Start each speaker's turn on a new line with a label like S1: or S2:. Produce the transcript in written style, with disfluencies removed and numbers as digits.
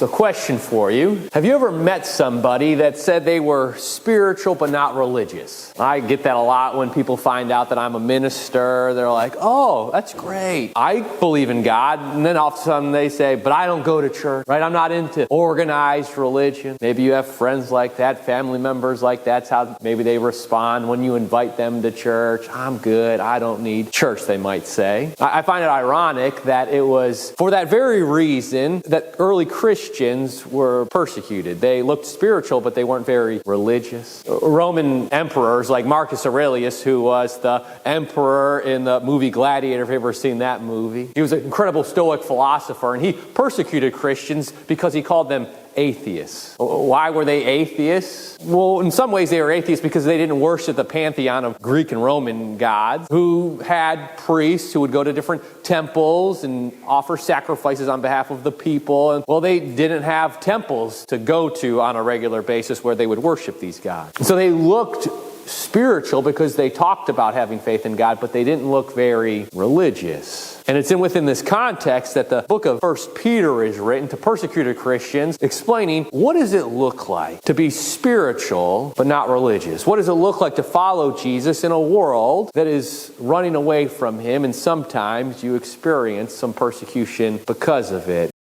S1: So question for you. Have you ever met somebody that said they were spiritual but not religious? I get that a lot when people find out that I'm a minister. They're like, oh, that's great. I believe in God. And then all of a sudden they say, but I don't go to church, right? I'm not into organized religion. Maybe you have friends like that, family members like that. That's how maybe they respond when you invite them to church. I'm good. I don't need church, they might say. I find it ironic that it was for that very reason that early Christians were persecuted. They looked spiritual, but they weren't very religious. Roman emperors like Marcus Aurelius, who was the emperor in the movie Gladiator, if you've ever seen that movie. He was an incredible Stoic philosopher, and he persecuted Christians because he called them atheists. Why were they atheists? Well, in some ways they were atheists because they didn't worship the pantheon of Greek and Roman gods, who had priests who would go to different temples and offer sacrifices on behalf of the people. And, well, they didn't have temples to go to on a regular basis where they would worship these gods. So they looked spiritual because they talked about having faith in God, but they didn't look very religious. And it's within this context that the book of 1 Peter is written to persecuted Christians, explaining what does it look like to be spiritual but not religious? What does it look like to follow Jesus in a world that is running away from him, and sometimes you experience some persecution because of it?